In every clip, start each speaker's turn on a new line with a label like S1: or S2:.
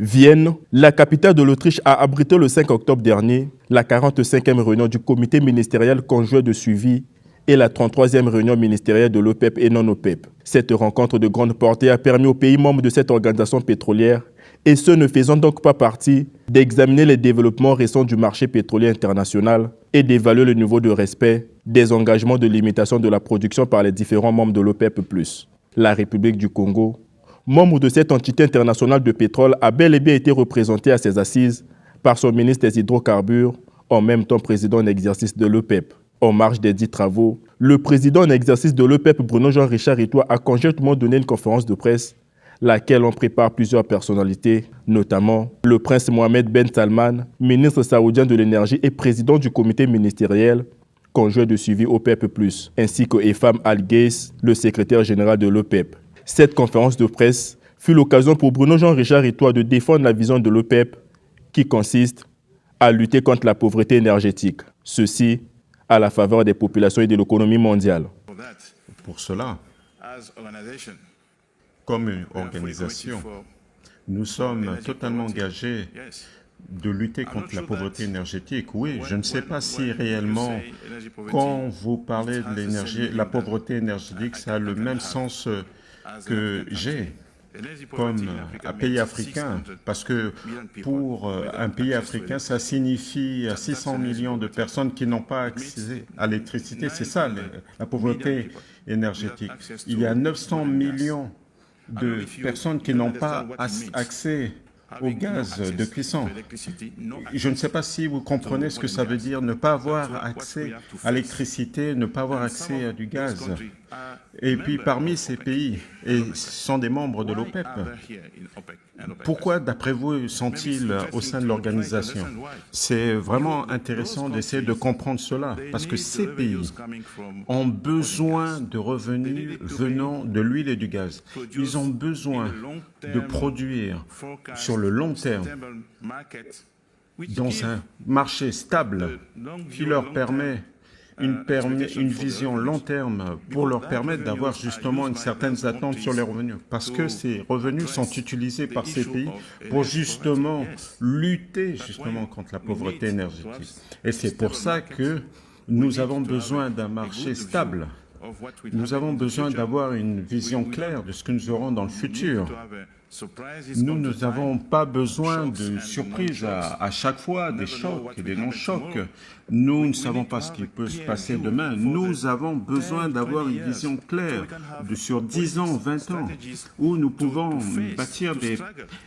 S1: Vienne, la capitale de l'Autriche, a abrité le 5 octobre dernier la 45e réunion du comité ministériel conjoint de suivi et la 33e réunion ministérielle de l'OPEP et non-OPEP. Cette rencontre de grande portée a permis aux pays membres de cette organisation pétrolière, et ceux ne faisant donc pas partie, d'examiner les développements récents du marché pétrolier international et d'évaluer le niveau de respect des engagements de limitation de la production par les différents membres de l'OPEP+. La République du Congo, membre de cette entité internationale de pétrole, a bel et bien été représentée à ces assises par son ministre des Hydrocarbures, en même temps président en exercice de l'OPEP. En marge des dits travaux, le président en exercice de l'OPEP, Bruno Jean-Richard Itoi, a conjointement donné une conférence de presse, laquelle en prépare plusieurs personnalités, notamment le prince Mohamed Ben Salman, ministre saoudien de l'énergie et président du comité ministériel conjoint de suivi OPEP+, ainsi que Efam Al-Gais, le secrétaire général de l'OPEP. Cette conférence de presse fut l'occasion pour Bruno Jean-Richard Itoi de défendre la vision de l'OPEP qui consiste à lutter contre la pauvreté énergétique. Ceci à la faveur des populations et de l'économie mondiale.
S2: Pour cela, comme une organisation, nous sommes totalement engagés de lutter contre la pauvreté énergétique. Oui, je ne sais pas si réellement, quand vous parlez de l'énergie, la pauvreté énergétique, ça a le même sens que j'ai comme un pays africain, parce que pour un pays africain, ça signifie 600 millions de personnes qui n'ont pas accès à l'électricité. C'est ça, la pauvreté énergétique. Il y a 900 millions de personnes qui n'ont pas accès au gaz de cuisson. Je ne sais pas si vous comprenez ce que ça veut dire, ne pas avoir accès à l'électricité, ne pas avoir accès à du gaz. Et puis parmi ces pays, et ce sont des membres de l'OPEP, pourquoi d'après vous sont-ils au sein de l'organisation? C'est vraiment intéressant d'essayer de comprendre cela, parce que ces pays ont besoin de revenus venant de l'huile et du gaz. Ils ont besoin de produire sur le long terme dans un marché stable qui leur permet une vision long terme pour leur permettre d'avoir justement une certaine attente sur les revenus. Parce que ces revenus sont utilisés par ces pays pour justement lutter justement contre la pauvreté énergétique. Et c'est pour ça que nous avons besoin d'un marché stable. Nous avons besoin d'avoir une vision claire de ce que nous aurons dans le futur. Nous n'avons pas besoin de surprises à chaque fois, des chocs et des non-chocs. Nous ne savons pas ce qui peut se passer demain. Nous avons besoin d'avoir une vision claire sur 10 ans, 20 ans, où nous pouvons bâtir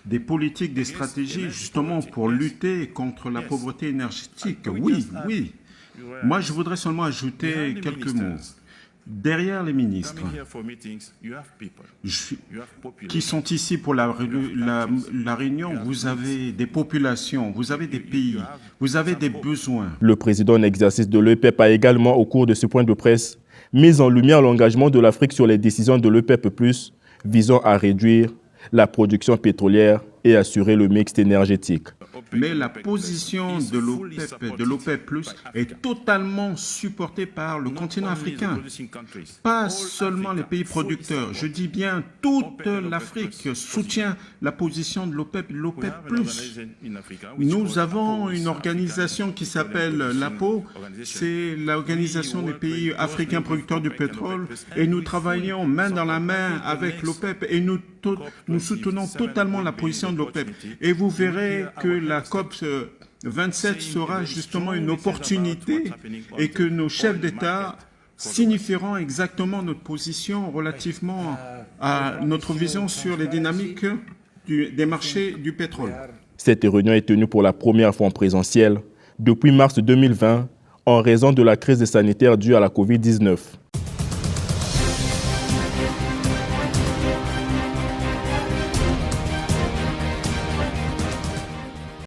S2: des politiques, des stratégies, justement pour lutter contre la pauvreté énergétique. Oui, oui. Moi, je voudrais seulement ajouter quelques mots. Derrière les ministres qui sont ici pour la réunion, vous avez des populations, vous avez des pays, vous avez des besoins.
S1: Le président en exercice de l'OPEP a également, au cours de ce point de presse, mis en lumière l'engagement de l'Afrique sur les décisions de l'OPEP+, visant à réduire la production pétrolière et assurer le mix énergétique.
S2: Mais la position de l'OPEP+, est totalement supportée par le continent africain. Pas seulement les pays producteurs, je dis bien toute l'Afrique soutient la position de l'OPEP+. Nous avons une organisation qui s'appelle l'APO, c'est l'organisation des pays africains producteurs de pétrole, et nous travaillons main dans la main avec l'OPEP et nous soutenons totalement la position de l'OPEP. Et vous verrez que la COP 27 sera justement une opportunité et que nos chefs d'État signifieront exactement notre position relativement à notre vision sur les dynamiques des marchés du pétrole.
S1: Cette réunion est tenue pour la première fois en présentiel depuis mars 2020 en raison de la crise sanitaire due à la Covid-19.